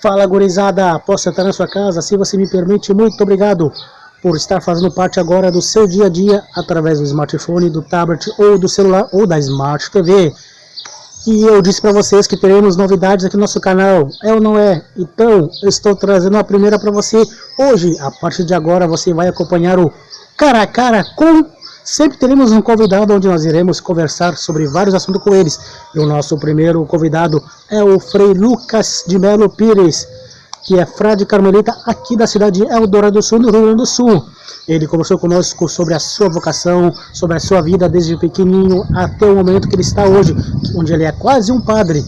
Fala, gurizada, posso entrar na sua casa? Se você me permite, muito obrigado por estar fazendo parte agora do seu dia a dia através do smartphone, do tablet ou do celular ou da Smart TV. E eu disse para vocês que teremos novidades aqui no nosso canal, é ou não é? Então, eu estou trazendo a primeira para você. Hoje, a partir de agora, você vai acompanhar o Cara a Cara com... Sempre teremos um convidado onde nós iremos conversar sobre vários assuntos com eles. E o nosso primeiro convidado é o Frei Lucas de Melo Pires, que é frade carmelita aqui da cidade de Eldorado do Sul, no Rio Grande do Sul. Ele conversou conosco sobre a sua vocação, sobre a sua vida desde pequenininho até o momento que ele está hoje, onde ele é quase um padre.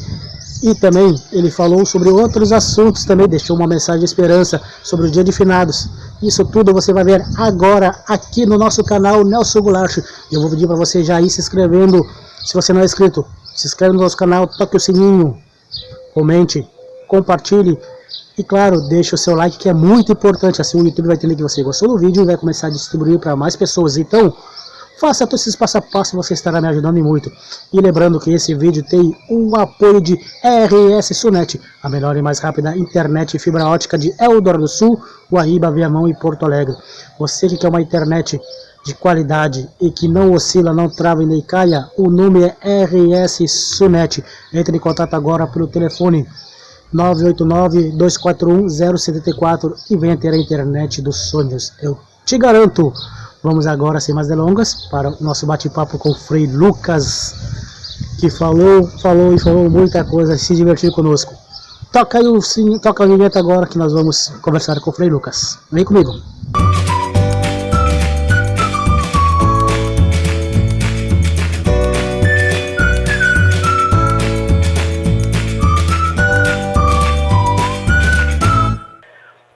E também ele falou sobre outros assuntos, também deixou uma mensagem de esperança sobre o dia de finados. Isso tudo você vai ver agora aqui no nosso canal Nelson Goulart. Eu vou pedir para você já ir se inscrevendo. Se você não é inscrito, se inscreve no nosso canal, toque o sininho, comente, compartilhe. E claro, deixe o seu like, que é muito importante, assim o YouTube vai entender que você gostou do vídeo e vai começar a distribuir para mais pessoas. Então, faça todos esses passo a passo, você estará me ajudando muito. E lembrando que esse vídeo tem o apoio de RS Sunet, a melhor e mais rápida internet e fibra ótica de Eldorado do Sul, Guaíba, Viamão e Porto Alegre. Você que quer uma internet de qualidade e que não oscila, não trava e nem caia, o nome é RS Sunet. Entre em contato agora pelo telefone 989-241-074 e venha ter a internet dos sonhos. Eu te garanto. Vamos agora, sem mais delongas, para o nosso bate-papo com o Frei Lucas, que falou muita coisa, se divertiu conosco. Toca aí toca a vinheta agora que nós vamos conversar com o Frei Lucas. Vem comigo.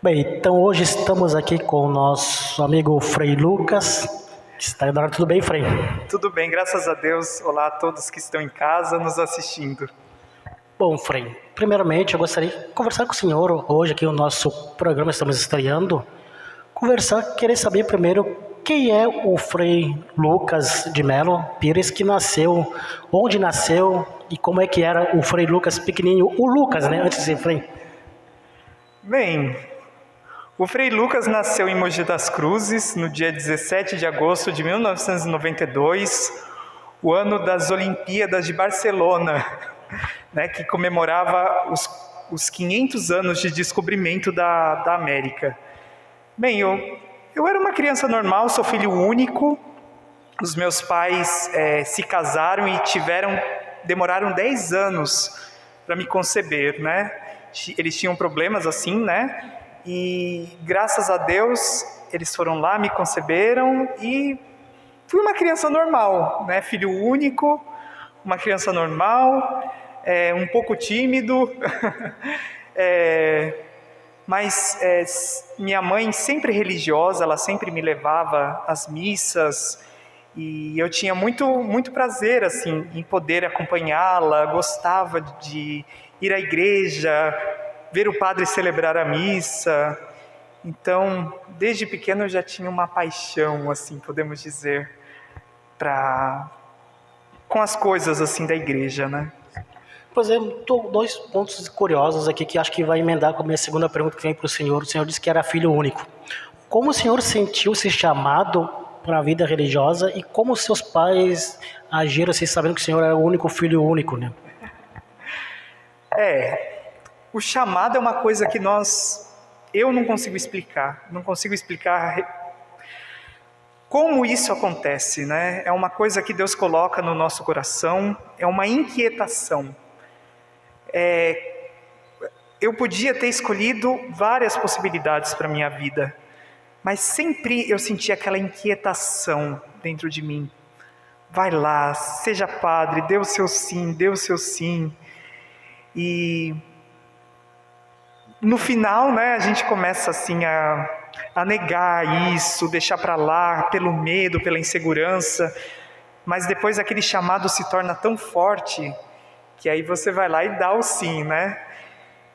Bem, então hoje estamos aqui com o nosso amigo Frei Lucas. Está tudo bem, Frei? Tudo bem, graças a Deus. Olá a todos que estão em casa nos assistindo. Bom, Frei, primeiramente eu gostaria de conversar com o senhor hoje aqui no nosso programa, estamos estreando. Querer saber primeiro quem é o Frei Lucas de Melo Pires, que nasceu, onde nasceu e como é que era o Frei Lucas pequenininho, o Lucas, né, antes de ser Frei. Bem, o Frei Lucas nasceu em Mogi das Cruzes, no dia 17 de agosto de 1992, o ano das Olimpíadas de Barcelona, né, que comemorava os 500 anos de descobrimento da América. Bem, eu era uma criança normal, sou filho único, os meus pais se casaram e demoraram 10 anos para me conceber, né? Eles tinham problemas assim, né? E graças a Deus eles foram lá, me conceberam e fui uma criança normal, né? Filho único, uma criança normal, um pouco tímido, mas minha mãe sempre religiosa, ela sempre me levava às missas e eu tinha muito prazer assim em poder acompanhá-la, gostava de ir à igreja, ver o padre celebrar a missa. Então, desde pequeno eu já tinha uma paixão, assim, podemos dizer, com as coisas assim da igreja, né? Pois é, dois pontos curiosos aqui que acho que vai emendar com a minha segunda pergunta que vem para o senhor. O senhor disse que era filho único. Como o senhor sentiu-se chamado para a vida religiosa e como seus pais agiram, assim, sabendo que o senhor era o único filho único, né? O chamado é uma coisa que eu não consigo explicar como isso acontece, né? É uma coisa que Deus coloca no nosso coração, é uma inquietação. Eu podia ter escolhido várias possibilidades para a minha vida, mas sempre eu sentia aquela inquietação dentro de mim. Vai lá, seja padre, dê o seu sim. E no final, né, a gente começa assim a negar isso, deixar para lá, pelo medo, pela insegurança, mas depois aquele chamado se torna tão forte, que aí você vai lá e dá o sim, né?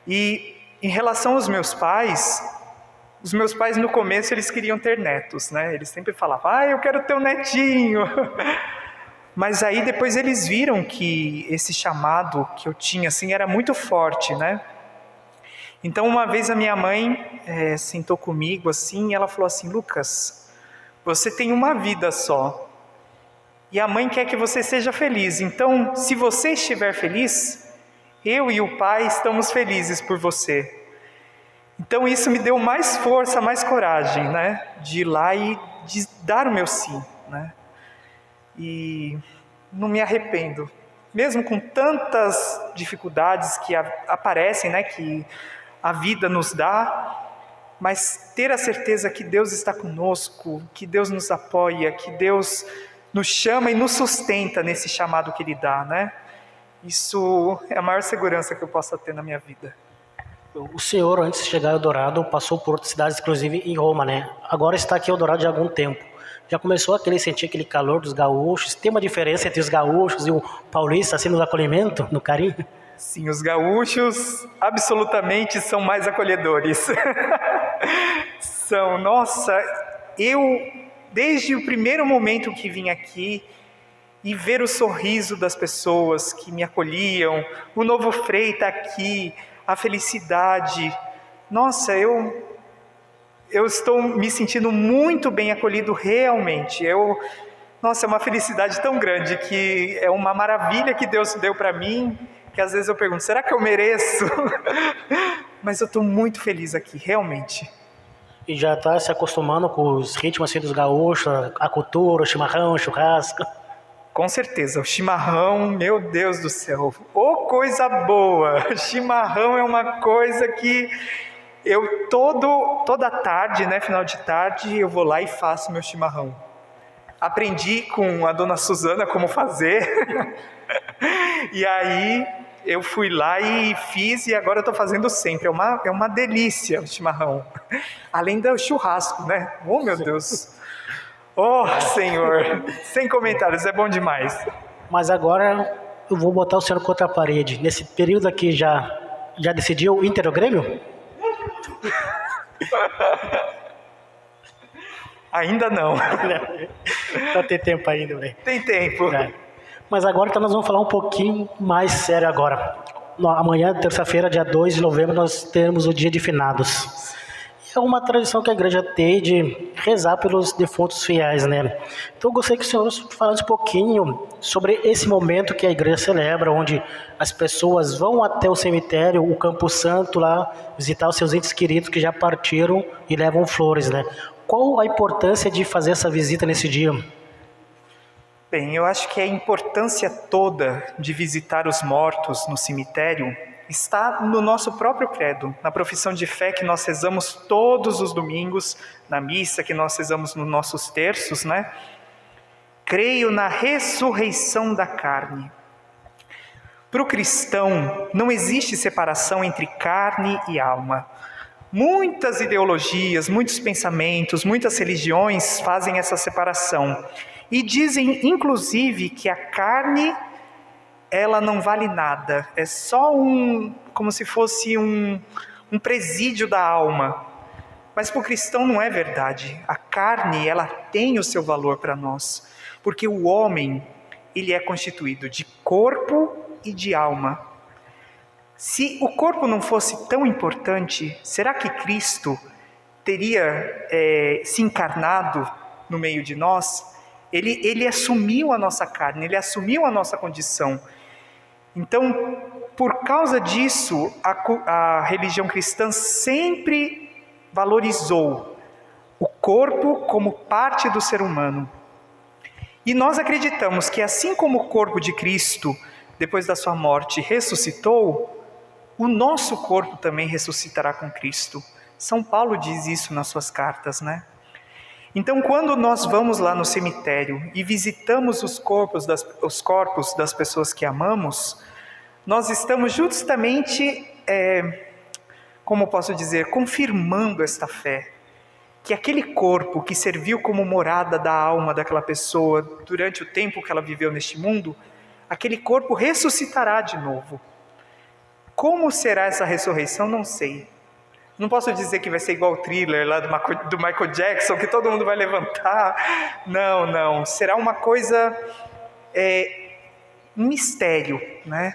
E em relação aos meus pais no começo eles queriam ter netos, né? Eles sempre falavam, eu quero ter um netinho. Mas aí depois eles viram que esse chamado que eu tinha assim era muito forte, né? Então, uma vez a minha mãe sentou comigo assim, e ela falou assim: Lucas, você tem uma vida só, e a mãe quer que você seja feliz. Então, se você estiver feliz, eu e o pai estamos felizes por você. Então isso me deu mais força, mais coragem, né? De ir lá e de dar o meu sim, né? E não me arrependo. Mesmo com tantas dificuldades que aparecem, né? Que a vida nos dá, mas ter a certeza que Deus está conosco, que Deus nos apoia, que Deus nos chama e nos sustenta nesse chamado que Ele dá, né? Isso é a maior segurança que eu possa ter na minha vida. O senhor, antes de chegar a Eldorado, passou por outras cidades, inclusive em Roma, né? Agora está aqui em Eldorado já há algum tempo. Já começou a sentir aquele calor dos gaúchos? Tem uma diferença entre os gaúchos e o paulista, assim, no acolhimento, no carinho? Sim, os gaúchos absolutamente são mais acolhedores. Nossa, desde o primeiro momento que vim aqui, e ver o sorriso das pessoas que me acolhiam, o novo Frei está aqui, a felicidade. Nossa, eu estou me sentindo muito bem acolhido realmente. Nossa, é uma felicidade tão grande, que é uma maravilha que Deus deu para mim, que às vezes eu pergunto, será que eu mereço? Mas eu estou muito feliz aqui, realmente. E já está se acostumando com os ritmos assim dos gaúchos, a cultura, o chimarrão, o churrasco? Com certeza, o chimarrão, meu Deus do céu, ô coisa boa! Chimarrão é uma coisa que eu toda tarde, né, final de tarde, eu vou lá e faço meu chimarrão. Aprendi com a dona Suzana como fazer, e aí eu fui lá e fiz, e agora eu estou fazendo sempre. É uma delícia o chimarrão, além do churrasco, né? Oh, meu Deus! Oh, Senhor, sem comentários, é bom demais. Mas agora eu vou botar o senhor contra a parede. Nesse período aqui já decidiu o Inter ou Grêmio? Ainda não. Então tem tempo ainda, né? Tem tempo. É. Mas agora então nós vamos falar um pouquinho mais sério agora. Amanhã, terça-feira, dia 2 de novembro, nós teremos o dia de finados. É uma tradição que a igreja tem de rezar pelos defuntos fiéis, né? Então eu gostaria que o senhor falasse um pouquinho sobre esse momento que a igreja celebra, onde as pessoas vão até o cemitério, o Campo Santo lá, visitar os seus entes queridos que já partiram e levam flores, né? Qual a importância de fazer essa visita nesse dia? Bem, eu acho que a importância toda de visitar os mortos no cemitério está no nosso próprio credo, na profissão de fé que nós rezamos todos os domingos, na missa que nós rezamos nos nossos terços, né? Creio na ressurreição da carne. Para o cristão, não existe separação entre carne e alma. Muitas ideologias, muitos pensamentos, muitas religiões fazem essa separação e dizem, inclusive, que a carne ela não vale nada, é só como se fosse um presídio da alma. Mas para o cristão não é verdade. A carne, ela tem o seu valor para nós, porque o homem, ele é constituído de corpo e de alma. Se o corpo não fosse tão importante, será que Cristo teria se encarnado no meio de nós? Ele assumiu a nossa carne, ele assumiu a nossa condição. Então, por causa disso, a religião cristã sempre valorizou o corpo como parte do ser humano. E nós acreditamos que assim como o corpo de Cristo, depois da sua morte, ressuscitou, o nosso corpo também ressuscitará com Cristo. São Paulo diz isso nas suas cartas, né? Então, quando nós vamos lá no cemitério e visitamos os corpos das pessoas que amamos, nós estamos justamente, como posso dizer, confirmando esta fé. Que aquele corpo que serviu como morada da alma daquela pessoa durante o tempo que ela viveu neste mundo, aquele corpo ressuscitará de novo. Como será essa ressurreição? Não sei. Não posso dizer que vai ser igual o Thriller lá do Michael Jackson, que todo mundo vai levantar. Não. Será uma coisa, um mistério, né?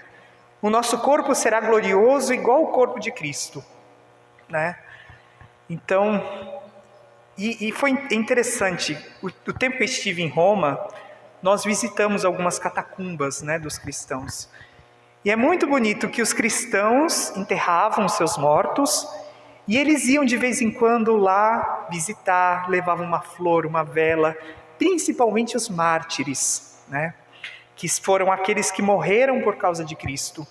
O nosso corpo será glorioso igual o corpo de Cristo. né? Então, e foi interessante, o tempo que eu estive em Roma, nós visitamos algumas catacumbas, né, dos cristãos. E é muito bonito que os cristãos enterravam seus mortos e eles iam de vez em quando lá visitar, levavam uma flor, uma vela, principalmente os mártires, né? Que foram aqueles que morreram por causa de Cristo.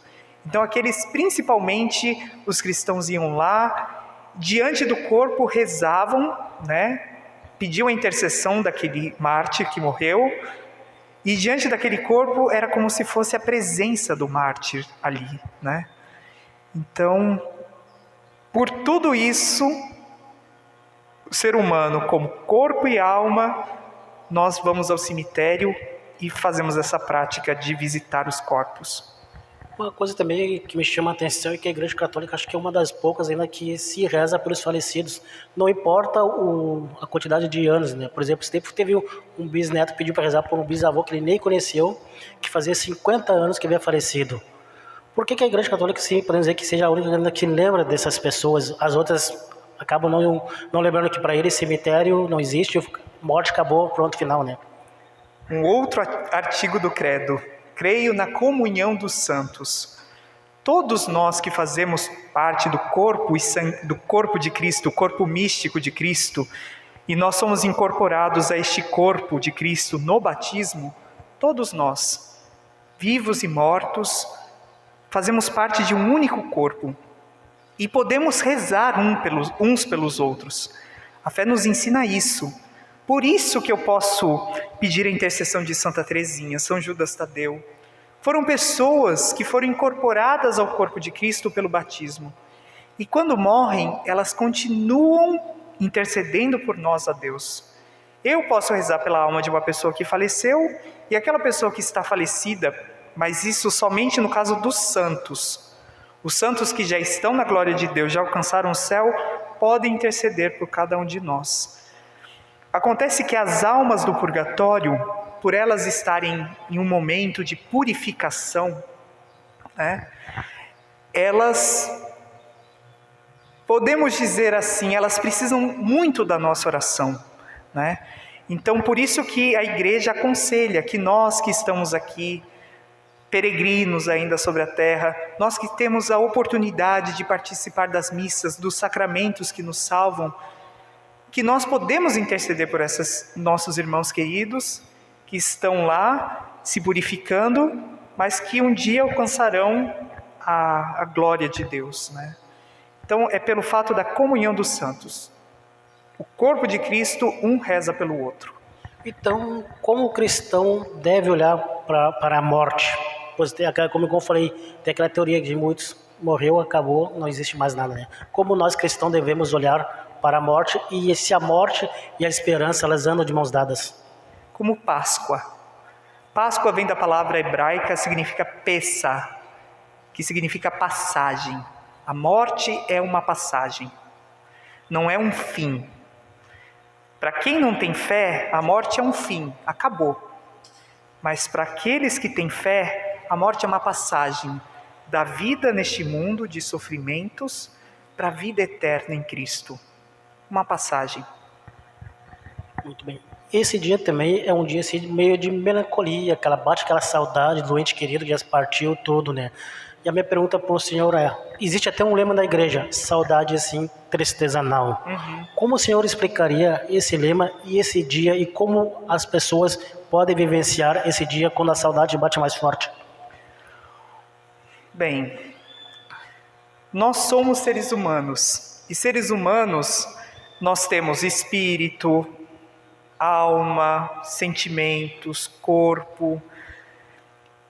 Então aqueles, principalmente, os cristãos iam lá, diante do corpo rezavam, né? Pediam a intercessão daquele mártir que morreu, e diante daquele corpo era como se fosse a presença do mártir ali, né? Então, por tudo isso, o ser humano, como corpo e alma, nós vamos ao cemitério e fazemos essa prática de visitar os corpos. Uma coisa também que me chama a atenção é que a Igreja Católica acho que é uma das poucas ainda que se reza pelos falecidos, não importa a quantidade de anos, né? Por exemplo, esse tempo teve um bisneto que pediu para rezar por um bisavô que ele nem conheceu, que fazia 50 anos que havia falecido. Por que a Igreja Católica, sim, podemos dizer que seja a única ainda que lembra dessas pessoas? As outras acabam não lembrando que para eles cemitério não existe, morte acabou, pronto, final, né? Um outro artigo do Credo: creio na comunhão dos santos. Todos nós que fazemos parte do corpo de Cristo, o corpo místico de Cristo, e nós somos incorporados a este corpo de Cristo no batismo, todos nós, vivos e mortos, fazemos parte de um único corpo e podemos rezar uns pelos outros. A fé nos ensina isso. Por isso que eu posso pedir a intercessão de Santa Teresinha, São Judas Tadeu. Foram pessoas que foram incorporadas ao corpo de Cristo pelo batismo. E quando morrem, elas continuam intercedendo por nós a Deus. Eu posso rezar pela alma de uma pessoa que faleceu e aquela pessoa que está falecida, mas isso somente no caso dos santos. Os santos que já estão na glória de Deus, já alcançaram o céu, podem interceder por cada um de nós. Acontece que as almas do purgatório, por elas estarem em um momento de purificação, né, elas, podemos dizer assim, elas precisam muito da nossa oração, né? Então, por isso que a igreja aconselha que nós que estamos aqui, peregrinos ainda sobre a terra, nós que temos a oportunidade de participar das missas, dos sacramentos que nos salvam, que nós podemos interceder por esses nossos irmãos queridos, que estão lá se purificando, mas que um dia alcançarão a glória de Deus, né? Então é pelo fato da comunhão dos santos. O corpo de Cristo, um reza pelo outro. Então, como o cristão deve olhar para a morte? Pois tem, como eu falei, tem aquela teoria de muitos, morreu, acabou, não existe mais nada, né? Como nós cristãos devemos olhar para a morte, e se a morte e a esperança, elas andam de mãos dadas? Como Páscoa. Páscoa vem da palavra hebraica, significa Pessah, que significa passagem. A morte é uma passagem, não é um fim. Para quem não tem fé, a morte é um fim, acabou. Mas para aqueles que têm fé, a morte é uma passagem da vida neste mundo de sofrimentos para a vida eterna em Cristo. Uma passagem. Muito bem. Esse dia também é um dia assim, meio de melancolia, bate aquela saudade do ente querido que já partiu tudo, né? E a minha pergunta para o senhor é, existe até um lema da igreja, saudade assim, tristeza não. Como o senhor explicaria esse lema e esse dia, e como as pessoas podem vivenciar esse dia quando a saudade bate mais forte? Bem, nós somos seres humanos, e seres humanos nós temos espírito, alma, sentimentos, corpo.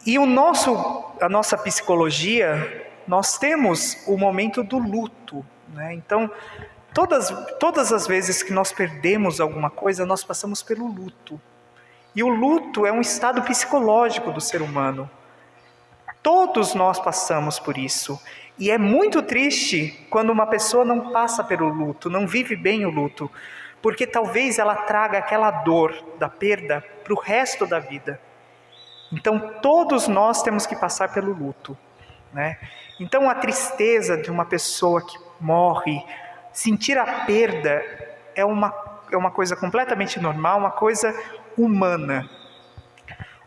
E a nossa psicologia, nós temos o momento do luto, né? Então, todas as vezes que nós perdemos alguma coisa, nós passamos pelo luto. E o luto é um estado psicológico do ser humano. Todos nós passamos por isso. E é muito triste quando uma pessoa não passa pelo luto, não vive bem o luto, porque talvez ela traga aquela dor da perda para o resto da vida. Então, todos nós temos que passar pelo luto, né? Então, a tristeza de uma pessoa que morre. Sentir a perda é uma coisa completamente normal, uma coisa humana.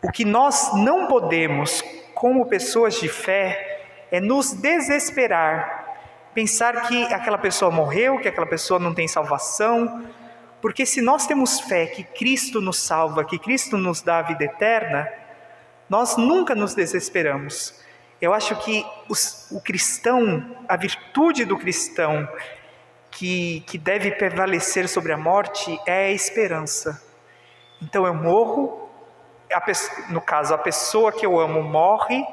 O que nós não podemos, como pessoas de fé, é nos desesperar, pensar que aquela pessoa morreu, que aquela pessoa não tem salvação, porque se nós temos fé que Cristo nos salva, que Cristo nos dá a vida eterna, nós nunca nos desesperamos. Eu acho que o cristão, a virtude do cristão que deve prevalecer sobre a morte é a esperança. Então eu morro, no caso a pessoa que eu amo morre,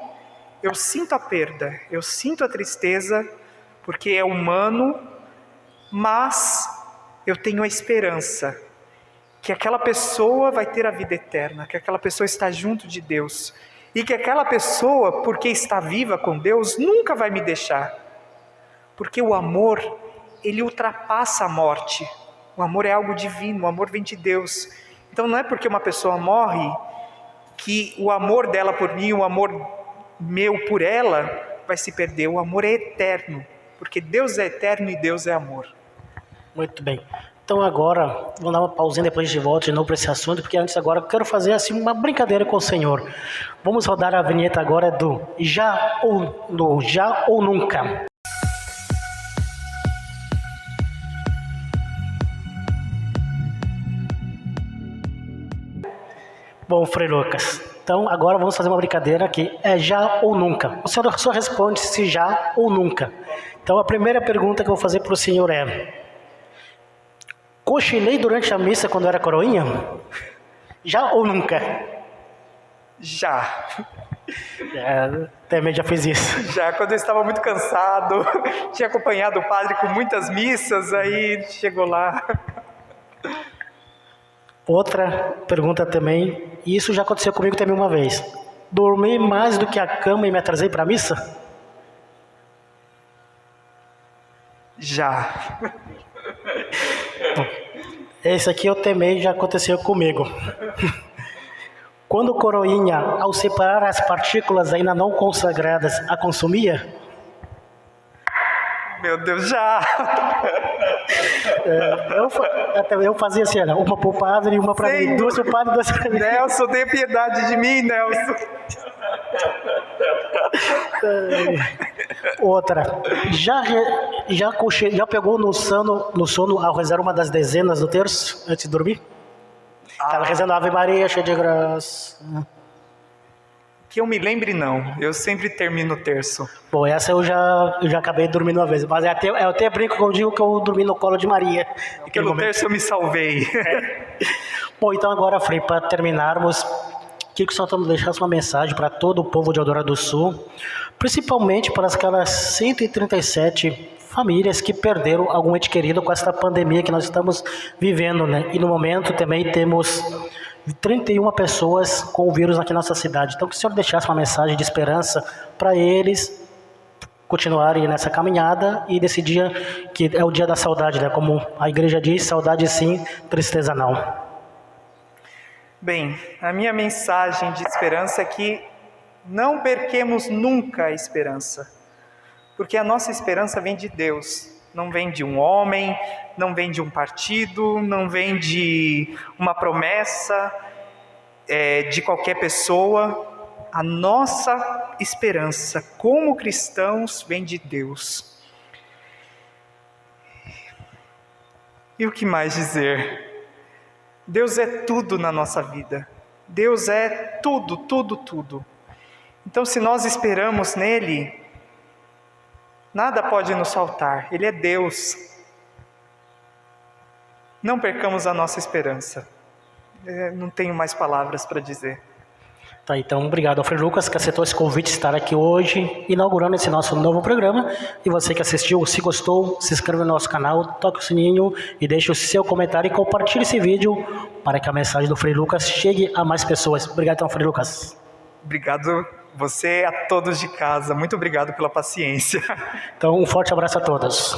eu sinto a perda, eu sinto a tristeza, porque é humano, mas eu tenho a esperança que aquela pessoa vai ter a vida eterna, que aquela pessoa está junto de Deus, e que aquela pessoa, porque está viva com Deus, nunca vai me deixar, porque o amor, ele ultrapassa a morte. O amor é algo divino, o amor vem de Deus. Então não é porque uma pessoa morre que o amor dela por mim, o amor meu por ela vai se perder. O amor é eterno, porque Deus é eterno e Deus é amor. Muito bem. Então agora, vou dar uma pausinha, depois de volta de novo para esse assunto, porque antes agora eu quero fazer assim uma brincadeira com o Senhor. Vamos rodar a vinheta agora do Já ou Nunca. Bom, Frei Lucas, então agora vamos fazer uma brincadeira que é já ou nunca. O senhor só responde se já ou nunca. Então a primeira pergunta que eu vou fazer para o senhor é: cochilei durante a missa quando era coroinha? Já ou nunca? Já. Também já fiz isso. Já, quando eu estava muito cansado, tinha acompanhado o padre com muitas missas, aí chegou lá. Outra pergunta também, e isso já aconteceu comigo também uma vez. Dormi mais do que a cama e me atrasei para a missa? Já. Esse aqui eu também já aconteceu comigo. Quando o coroinha, ao separar as partículas ainda não consagradas, a consumia? Meu Deus, já! Eu fazia assim, uma para o padre e uma para mim. Duas para o padre e duas para mim. Nelson, tenha piedade de mim, Nelson. Outra. Já pegou no sono ao rezar uma das dezenas do terço antes de dormir? Estava rezando Ave Maria, cheia de graça. Que eu me lembre, não. Eu sempre termino o terço. Bom, essa eu já acabei dormindo uma vez. Mas eu até brinco que eu digo que eu dormi no colo de Maria. Pelo terço eu me salvei. Bom, então agora, Frei, para terminarmos, queria que o senhor nos deixasse uma mensagem para todo o povo de Eldorado do Sul, principalmente para aquelas 137 famílias que perderam algum ente querido com essa pandemia que nós estamos vivendo, né? E no momento também temos 31 pessoas com o vírus aqui na nossa cidade. Então que o senhor deixasse uma mensagem de esperança para eles continuarem nessa caminhada e nesse dia que é o dia da saudade, né? Como a igreja diz, saudade sim, tristeza não. Bem, a minha mensagem de esperança é que não perquemos nunca a esperança, porque a nossa esperança vem de Deus, não vem de um homem, não vem de um partido, não vem de uma promessa de qualquer pessoa. A nossa esperança como cristãos vem de Deus. E o que mais dizer? Deus é tudo na nossa vida. Deus é tudo, tudo, tudo. Então, se nós esperamos nele, nada pode nos faltar. Ele é Deus. Não percamos a nossa esperança. Não tenho mais palavras para dizer. Tá, então, obrigado ao Frei Lucas que aceitou esse convite de estar aqui hoje, inaugurando esse nosso novo programa. E você que assistiu, se gostou, se inscreve no nosso canal, toque o sininho e deixe o seu comentário e compartilhe esse vídeo para que a mensagem do Frei Lucas chegue a mais pessoas. Obrigado, então, Frei Lucas. Obrigado você, a todos de casa. Muito obrigado pela paciência. Então, um forte abraço a todos.